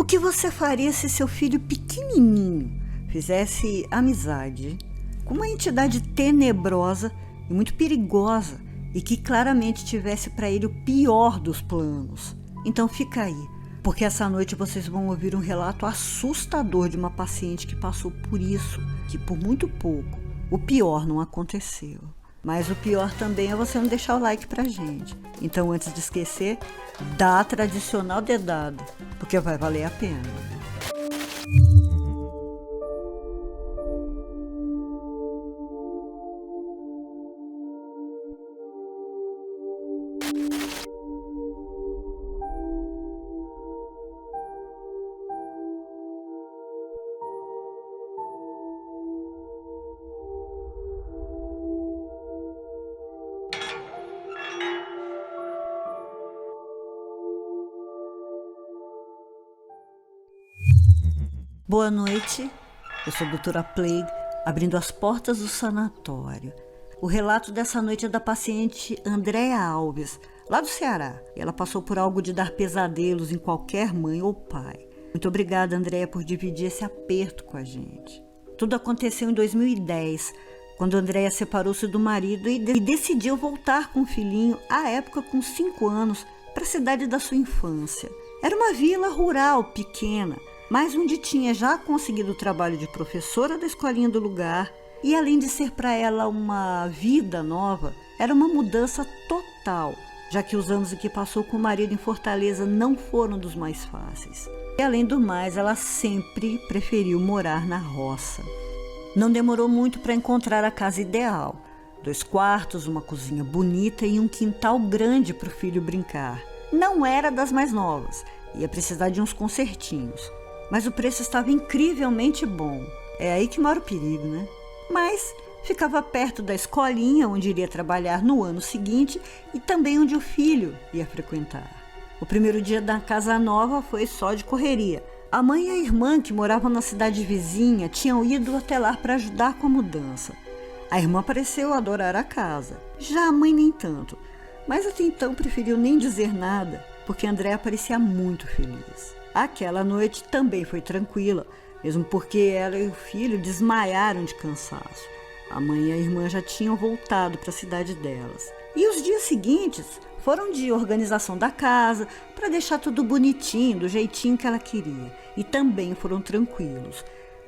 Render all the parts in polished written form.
O que você faria se seu filho pequenininho fizesse amizade com uma entidade tenebrosa e muito perigosa e que claramente tivesse para ele o pior dos planos? Então fica aí, porque essa noite vocês vão ouvir um relato assustador de uma paciente que passou por isso, que por muito pouco o pior não aconteceu. Mas o pior também é você não deixar o like pra gente. Então, antes de esquecer, dá a tradicional dedada, porque vai valer a pena. Boa noite, eu sou a doutora Plague, abrindo as portas do sanatório. O relato dessa noite é da paciente Andréa Alves, lá do Ceará. Ela passou por algo de dar pesadelos em qualquer mãe ou pai. Muito obrigada, Andréa, por dividir esse aperto com a gente. Tudo aconteceu em 2010, quando Andréa separou-se do marido e decidiu voltar com o filhinho, à época com 5 anos, para a cidade da sua infância. Era uma vila rural pequena, mas onde tinha já conseguido o trabalho de professora da escolinha do lugar, e além de ser para ela uma vida nova, era uma mudança total, já que os anos em que passou com o marido em Fortaleza não foram dos mais fáceis. E além do mais, ela sempre preferiu morar na roça. Não demorou muito para encontrar a casa ideal: 2 quartos, uma cozinha bonita e um quintal grande para o filho brincar. Não era das mais novas, ia precisar de uns consertinhos. Mas o preço estava incrivelmente bom. É aí que mora o perigo, né? Mas ficava perto da escolinha onde iria trabalhar no ano seguinte e também onde o filho ia frequentar. O primeiro dia da casa nova foi só de correria. A mãe e a irmã, que moravam na cidade vizinha, tinham ido até lá para ajudar com a mudança. A irmã pareceu adorar a casa, já a mãe nem tanto. Mas até então preferiu nem dizer nada, porque Andréa parecia muito feliz. Aquela noite também foi tranquila, mesmo porque ela e o filho desmaiaram de cansaço. A mãe e a irmã já tinham voltado para a cidade delas. E os dias seguintes foram de organização da casa, para deixar tudo bonitinho, do jeitinho que ela queria. E também foram tranquilos.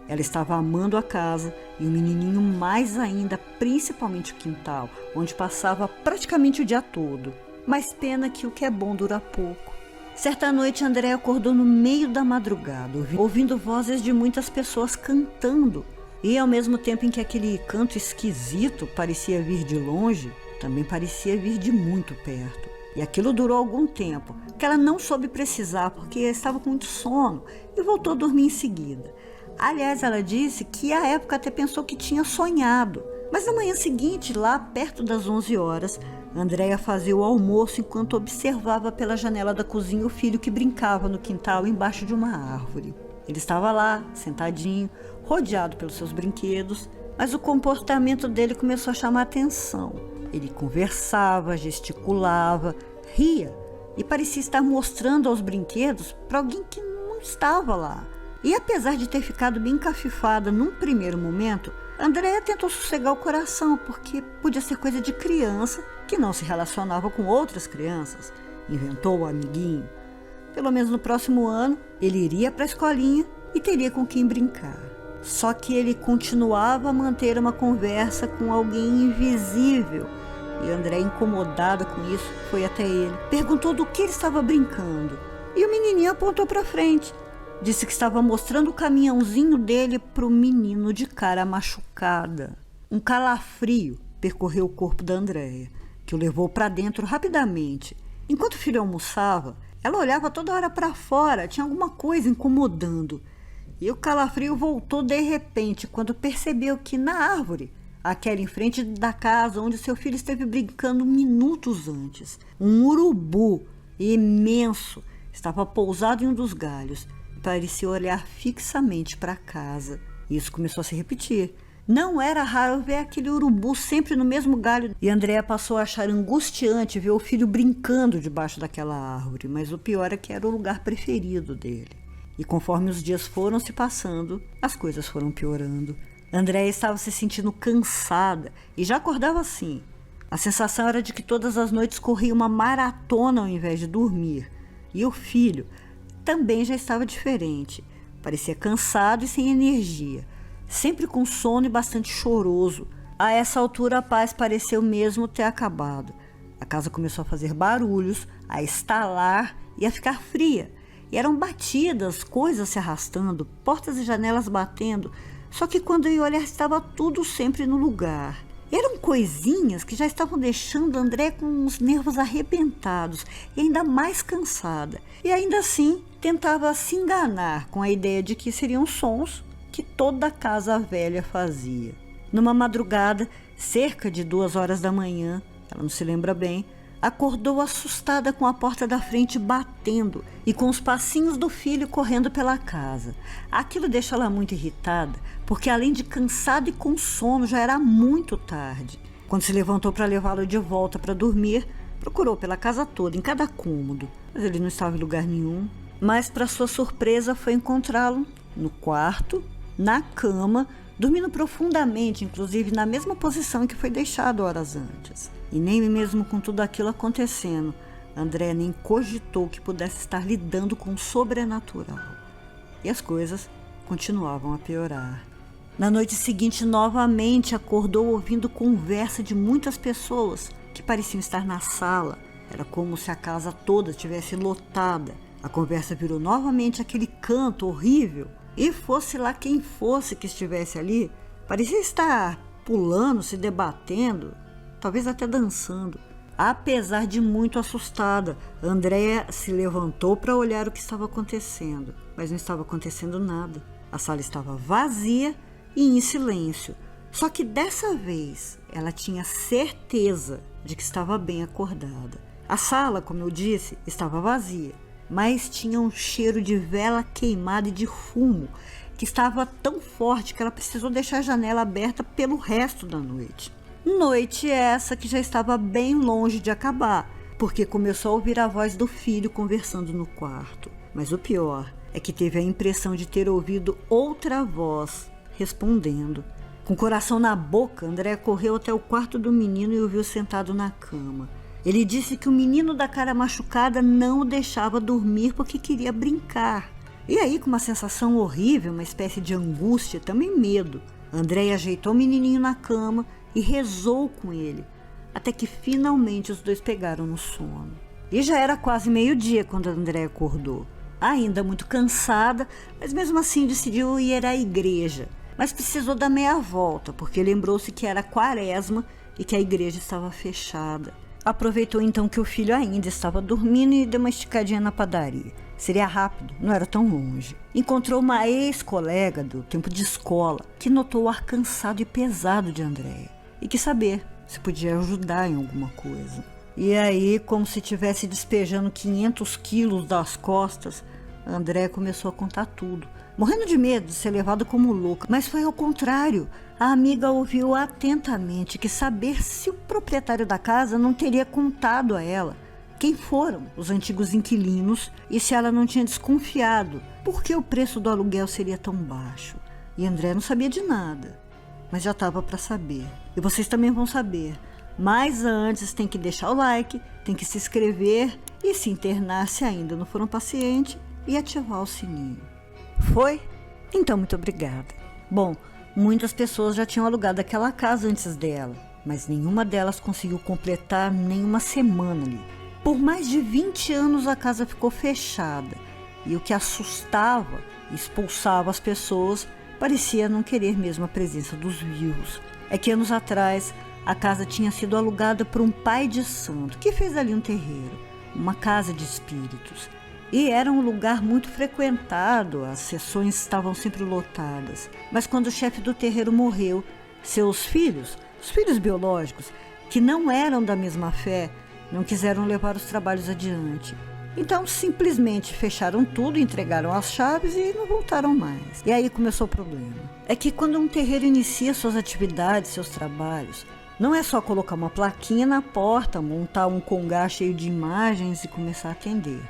Ela estava amando a casa e o menininho mais ainda, principalmente o quintal, onde passava praticamente o dia todo. Mas pena que o que é bom dura pouco. Certa noite, André acordou no meio da madrugada, ouvindo vozes de muitas pessoas cantando. E ao mesmo tempo em que aquele canto esquisito parecia vir de longe, também parecia vir de muito perto. E aquilo durou algum tempo, que ela não soube precisar porque estava com muito sono e voltou a dormir em seguida. Aliás, ela disse que à época até pensou que tinha sonhado. Mas na manhã seguinte, lá perto das 11 horas, Andréa fazia o almoço enquanto observava pela janela da cozinha o filho que brincava no quintal embaixo de uma árvore. Ele estava lá, sentadinho, rodeado pelos seus brinquedos, mas o comportamento dele começou a chamar a atenção. Ele conversava, gesticulava, ria e parecia estar mostrando aos brinquedos para alguém que não estava lá. E apesar de ter ficado bem encafifada num primeiro momento, Andréa tentou sossegar o coração, porque podia ser coisa de criança que não se relacionava com outras crianças. Inventou o amiguinho. Pelo menos no próximo ano, ele iria para a escolinha e teria com quem brincar. Só que ele continuava a manter uma conversa com alguém invisível. E Andréa, incomodada com isso, foi até ele. Perguntou do que ele estava brincando. E o menininho apontou para frente. Disse que estava mostrando o caminhãozinho dele para o menino de cara machucada. Um calafrio percorreu o corpo da Andréa, que o levou para dentro rapidamente. Enquanto o filho almoçava, ela olhava toda hora para fora, tinha alguma coisa incomodando. E o calafrio voltou de repente, quando percebeu que na árvore, aquela em frente da casa onde seu filho esteve brincando minutos antes, um urubu imenso estava pousado em um dos galhos. Parecia olhar fixamente para a casa. Isso começou a se repetir. Não era raro ver aquele urubu sempre no mesmo galho. E Andréa passou a achar angustiante ver o filho brincando debaixo daquela árvore. Mas o pior é que era o lugar preferido dele. E conforme os dias foram se passando, as coisas foram piorando. Andréia estava se sentindo cansada e já acordava assim. A sensação era de que todas as noites corria uma maratona ao invés de dormir. E o filho também já estava diferente. Parecia cansado e sem energia, sempre com sono e bastante choroso. A essa altura a paz pareceu mesmo ter acabado. A casa começou a fazer barulhos, a estalar e a ficar fria. E eram batidas, coisas se arrastando, portas e janelas batendo. Só que quando eu ia olhar estava tudo sempre no lugar. Eram coisinhas que já estavam deixando André com os nervos arrebentados e ainda mais cansada. E ainda assim tentava se enganar com a ideia de que seriam sons que toda a casa velha fazia. Numa madrugada, cerca de 2 horas da manhã, ela não se lembra bem, acordou assustada com a porta da frente batendo e com os passinhos do filho correndo pela casa. Aquilo deixou ela muito irritada, porque além de cansada e com sono, já era muito tarde. Quando se levantou para levá-lo de volta para dormir, procurou pela casa toda, em cada cômodo, mas ele não estava em lugar nenhum. Mas, para sua surpresa, foi encontrá-lo no quarto, na cama, dormindo profundamente, inclusive na mesma posição que foi deixado horas antes. E nem mesmo com tudo aquilo acontecendo, André nem cogitou que pudesse estar lidando com o sobrenatural. E as coisas continuavam a piorar. Na noite seguinte, novamente acordou ouvindo conversa de muitas pessoas que pareciam estar na sala. Era como se a casa toda estivesse lotada. A conversa virou novamente aquele canto horrível. E fosse lá quem fosse que estivesse ali, parecia estar pulando, se debatendo, talvez até dançando. Apesar de muito assustada, Andréia se levantou para olhar o que estava acontecendo, mas não estava acontecendo nada. A sala estava vazia e em silêncio. Só que dessa vez ela tinha certeza de que estava bem acordada. A sala, como eu disse, estava vazia, mas tinha um cheiro de vela queimada e de fumo que estava tão forte que ela precisou deixar a janela aberta pelo resto da noite. Noite essa que já estava bem longe de acabar, porque começou a ouvir a voz do filho conversando no quarto. Mas o pior é que teve a impressão de ter ouvido outra voz respondendo. Com o coração na boca, André correu até o quarto do menino e o viu sentado na cama. Ele disse que o menino da cara machucada não o deixava dormir porque queria brincar. E aí, com uma sensação horrível, uma espécie de angústia, também medo, André ajeitou o menininho na cama e rezou com ele, até que finalmente os dois pegaram no sono. E já era quase meio-dia quando André acordou. Ainda muito cansada, mas mesmo assim decidiu ir à igreja. Mas precisou dar meia volta, porque lembrou-se que era quaresma e que a igreja estava fechada. Aproveitou então que o filho ainda estava dormindo e deu uma esticadinha na padaria. Seria rápido, não era tão longe. Encontrou uma ex-colega do tempo de escola, que notou o ar cansado e pesado de Andréia e quis saber se podia ajudar em alguma coisa. E aí, como se estivesse despejando 500 quilos das costas, André começou a contar tudo, morrendo de medo de ser levado como louca. Mas foi ao contrário. A amiga ouviu atentamente, quis saber se o proprietário da casa não teria contado a ela quem foram os antigos inquilinos e se ela não tinha desconfiado por que o preço do aluguel seria tão baixo. E André não sabia de nada, mas já estava para saber. E vocês também vão saber. Mas antes tem que deixar o like, tem que se inscrever e se internar se ainda não foram pacientes e ativar o sininho. Foi? Então, muito obrigada. Bom, muitas pessoas já tinham alugado aquela casa antes dela, mas nenhuma delas conseguiu completar nem uma semana ali. Por mais de 20 anos a casa ficou fechada e o que assustava e expulsava as pessoas parecia não querer mesmo a presença dos vivos. É que anos atrás a casa tinha sido alugada por um pai de santo que fez ali um terreiro, uma casa de espíritos. E era um lugar muito frequentado, as sessões estavam sempre lotadas. Mas quando o chefe do terreiro morreu, seus filhos, os filhos biológicos, que não eram da mesma fé, não quiseram levar os trabalhos adiante. Então simplesmente fecharam tudo, entregaram as chaves e não voltaram mais. E aí começou o problema. É que quando um terreiro inicia suas atividades, seus trabalhos, não é só colocar uma plaquinha na porta, montar um congá cheio de imagens e começar a atender.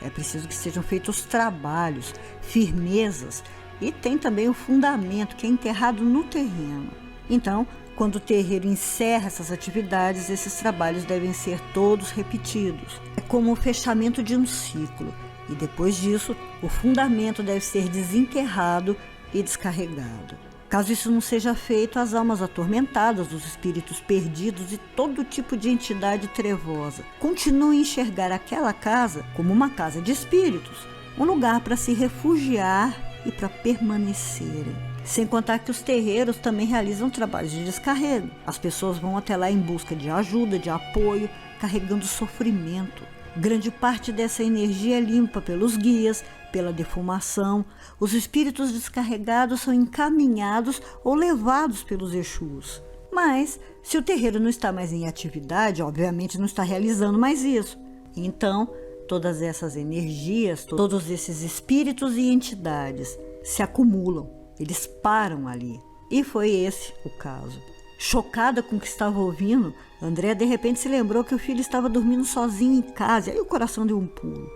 É preciso que sejam feitos trabalhos, firmezas, e tem também o fundamento, que é enterrado no terreno. Então, quando o terreiro encerra essas atividades, esses trabalhos devem ser todos repetidos. É como o fechamento de um ciclo. E depois disso, o fundamento deve ser desenterrado e descarregado. Caso isso não seja feito, as almas atormentadas, os espíritos perdidos e todo tipo de entidade trevosa continuam a enxergar aquela casa como uma casa de espíritos, um lugar para se refugiar e para permanecerem. Sem contar que os terreiros também realizam trabalhos de descarrego. As pessoas vão até lá em busca de ajuda, de apoio, carregando sofrimento. Grande parte dessa energia é limpa pelos guias, pela defumação. Os espíritos descarregados são encaminhados ou levados pelos Exus. Mas, se o terreiro não está mais em atividade, obviamente não está realizando mais isso. Então, todas essas energias, todos esses espíritos e entidades se acumulam. Eles param ali. E foi esse o caso. Chocada com o que estava ouvindo, Andréa de repente se lembrou que o filho estava dormindo sozinho em casa, e aí o coração deu um pulo.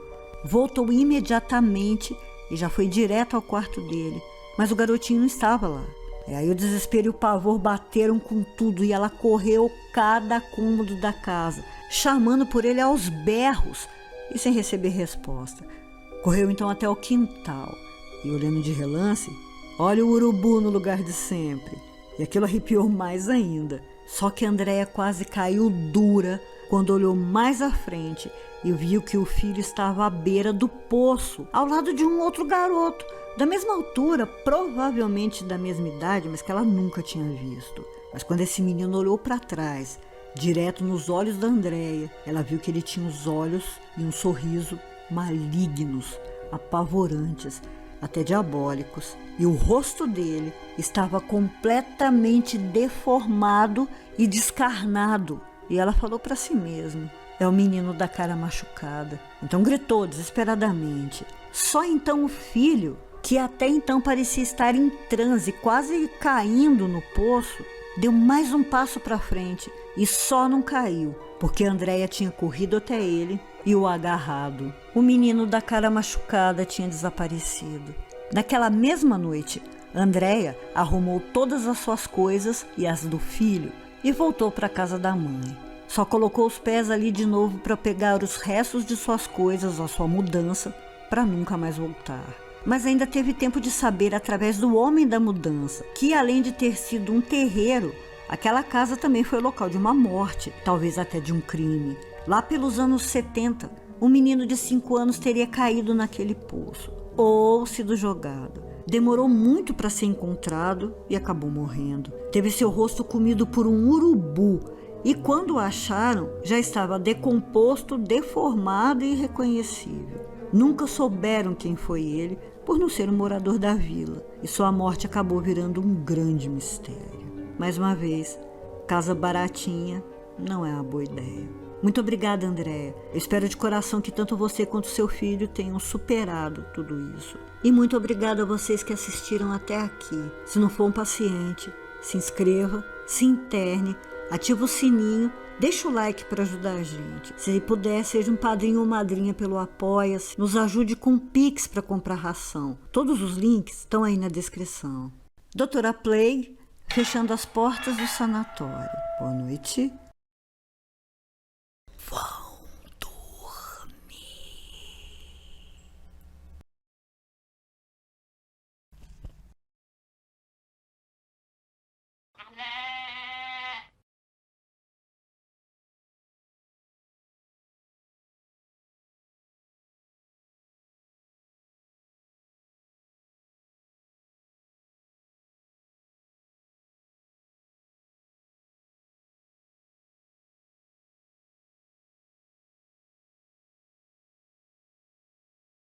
Voltou imediatamente e já foi direto ao quarto dele, mas o garotinho não estava lá. Aí o desespero e o pavor bateram com tudo e ela correu cada cômodo da casa, chamando por ele aos berros e sem receber resposta. Correu então até o quintal e, olhando de relance, olha o urubu no lugar de sempre. E aquilo arrepiou mais ainda. Só que Andréa quase caiu dura quando olhou mais à frente e viu que o filho estava à beira do poço, ao lado de um outro garoto, da mesma altura, provavelmente da mesma idade, mas que ela nunca tinha visto. Mas quando esse menino olhou para trás, direto nos olhos da Andréa, ela viu que ele tinha os olhos e um sorriso malignos, apavorantes, até diabólicos, e o rosto dele estava completamente deformado e descarnado. E ela falou para si mesma: é o menino da cara machucada. Então gritou desesperadamente. Só então o filho, que até então parecia estar em transe, quase caindo no poço, deu mais um passo para frente e só não caiu, porque Andréa tinha corrido até ele e o agarrado. O menino da cara machucada tinha desaparecido. Naquela mesma noite, Andréa arrumou todas as suas coisas e as do filho e voltou para a casa da mãe. Só colocou os pés ali de novo para pegar os restos de suas coisas, a sua mudança, para nunca mais voltar. Mas ainda teve tempo de saber, através do homem da mudança, que além de ter sido um terreiro, aquela casa também foi local de uma morte, talvez até de um crime. Lá pelos anos 70, um menino de 5 anos teria caído naquele poço, ou sido jogado. Demorou muito para ser encontrado e acabou morrendo. Teve seu rosto comido por um urubu e quando o acharam, já estava decomposto, deformado e irreconhecível. Nunca souberam quem foi ele, por não ser um morador da vila, e sua morte acabou virando um grande mistério. Mais uma vez, casa baratinha não é uma boa ideia. Muito obrigada, Andréa. Eu espero de coração que tanto você quanto seu filho tenham superado tudo isso. E muito obrigada a vocês que assistiram até aqui. Se não for um paciente, se inscreva, se interne, ativa o sininho, deixa o like para ajudar a gente. Se puder, seja um padrinho ou madrinha pelo Apoia-se. Nos ajude com Pix para comprar ração. Todos os links estão aí na descrição. Doutora Plague, fechando as portas do sanatório. Boa noite. Wow.